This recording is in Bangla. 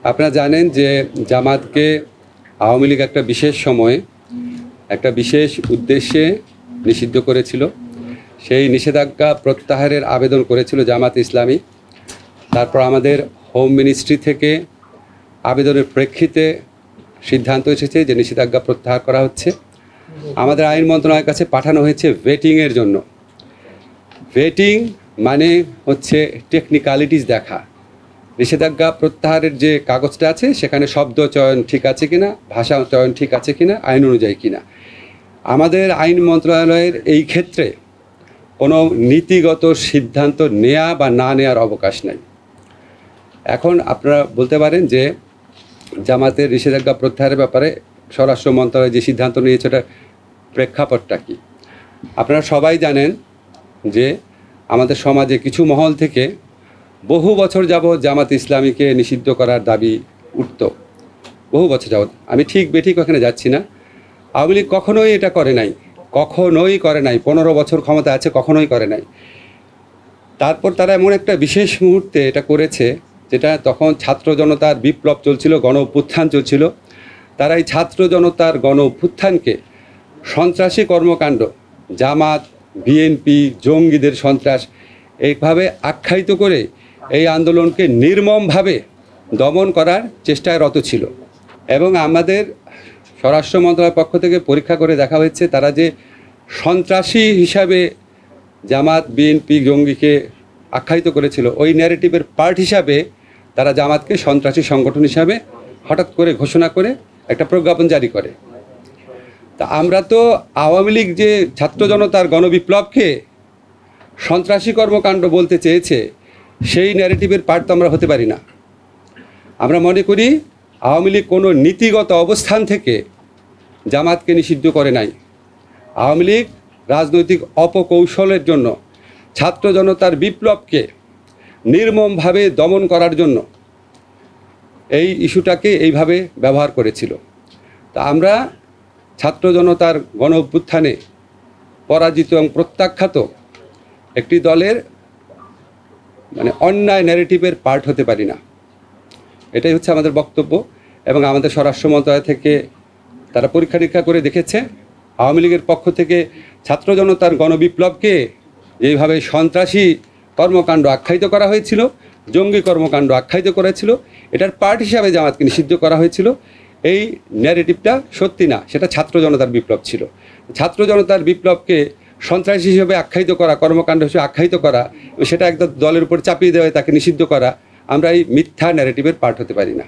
আপনারা জানেন যে জামাতকে আওয়ামী লীগ একটা বিশেষ সময়ে একটা বিশেষ উদ্দেশ্যে নিষিদ্ধ করেছিল। সেই নিষেধাজ্ঞা প্রত্যাহারের আবেদন করেছিল জামাত ইসলামী। তারপর আমাদের হোম মিনিস্ট্রি থেকে আবেদনের প্রেক্ষিতে সিদ্ধান্ত এসেছে যে নিষেধাজ্ঞা প্রত্যাহার করা হচ্ছে। আমাদের আইন মন্ত্রণালয়ের কাছে পাঠানো হয়েছে ভেটিংয়ের জন্য। ভেটিং মানে হচ্ছে টেকনিক্যালিটিস দেখা। নিষেধাজ্ঞা প্রত্যাহারের যে কাগজটা আছে সেখানে শব্দ চয়ন ঠিক আছে কিনা, ভাষা চয়ন ঠিক আছে কিনা, আইন অনুযায়ী কিনা। আমাদের আইন মন্ত্রণালয়ের এই ক্ষেত্রে কোনো নীতিগত সিদ্ধান্ত নেওয়া বা না নেওয়ার অবকাশ নাই। এখন আপনারা বলতে পারেন যে জামাতের নিষেধাজ্ঞা প্রত্যাহারের ব্যাপারে স্বরাষ্ট্র মন্ত্রণালয় যে সিদ্ধান্ত নিয়েছে ওটার প্রেক্ষাপটটা কী। আপনারা সবাই জানেন যে আমাদের সমাজে কিছু মহল থেকে বহু বছর যাবৎ জামাত ইসলামীকে নিষিদ্ধ করার দাবি উঠত, বহু বছর যাবৎ। আমি ঠিক বেঠিক ওখানে যাচ্ছি না। আওয়ামী লীগ কখনোই এটা করে নাই, কখনোই করে নাই। 15 বছর ক্ষমতা আছে, কখনোই করে নাই। তারপর তারা এমন একটা বিশেষ মুহূর্তে এটা করেছে, যেটা তখন ছাত্র জনতার বিপ্লব চলছিল, গণ অভ্যুত্থান চলছিল। তারা এই ছাত্র জনতার গণ অভ্যুত্থানকে সন্ত্রাসী কর্মকাণ্ড, জামাত, বিএনপি, জঙ্গিদের সন্ত্রাস এইভাবে আখ্যায়িত করে এই আন্দোলনকে নির্মমভাবে দমন করার চেষ্টায় রত ছিল। এবং আমাদের স্বরাষ্ট্র মন্ত্রণালয়ের পক্ষ থেকে পরীক্ষা করে দেখা হয়েছে তারা যে সন্ত্রাসী হিসাবে জামাত, বিএনপি, জঙ্গিকে আখ্যায়িত করেছিল, ওই ন্যারেটিভের পার্ট হিসাবে তারা জামাতকে সন্ত্রাসী সংগঠন হিসাবে হঠাৎ করে ঘোষণা করে একটা প্রজ্ঞাপন জারি করে। তা আমরা তো আওয়ামী লীগ যে ছাত্র জনতার গণবিপ্লবকে সন্ত্রাসী কর্মকাণ্ড বলতে চেয়েছে, সেই ন্যারেটিভের পার্ট তো আমরা হতে পারি না। আমরা মনে করি আওয়ামী লীগ কোনো নীতিগত অবস্থান থেকে জামাতকে নিষিদ্ধ করে নাই। আওয়ামী লীগ রাজনৈতিক অপকৌশলের জন্য ছাত্র জনতার বিপ্লবকে নির্মমভাবে দমন করার জন্য এই ইস্যুটাকে এইভাবে ব্যবহার করেছিল। তা আমরা ছাত্র জনতার গণ অভ্যুত্থানে পরাজিত এবং প্রত্যাখ্যাত একটি দলের অন্যায় ন্যারেটিভের পার্ট হতে পারি না। এটাই হচ্ছে আমাদের বক্তব্য। এবং আমাদের স্বরাষ্ট্র মন্ত্রণালয় থেকে তারা পরীক্ষা নিরীক্ষা করে দেখেছে আওয়ামী লীগের পক্ষ থেকে ছাত্র জনতার গণবিপ্লবকে যেইভাবে সন্ত্রাসী কর্মকাণ্ড আখ্যায়িত করা হয়েছিল, জঙ্গি কর্মকাণ্ড আখ্যায়িত করেছিল, এটার পার্ট হিসাবে জামাতকে নিষিদ্ধ করা হয়েছিল। এই ন্যারেটিভটা সত্যি না, সেটা ছাত্র জনতার বিপ্লব ছিল। ছাত্র জনতার বিপ্লবকে সন্ত্রাসী হিসেবে আখ্যায়িত করা, কর্মকাণ্ড হিসেবে আখ্যায়িত করা, সেটা একদম দলের উপর চাপিয়ে দেওয়া, তাকে নিষিদ্ধ করা, আমরা এই মিথ্যা ন্যারেটিভের পার্ট হতে পারি না।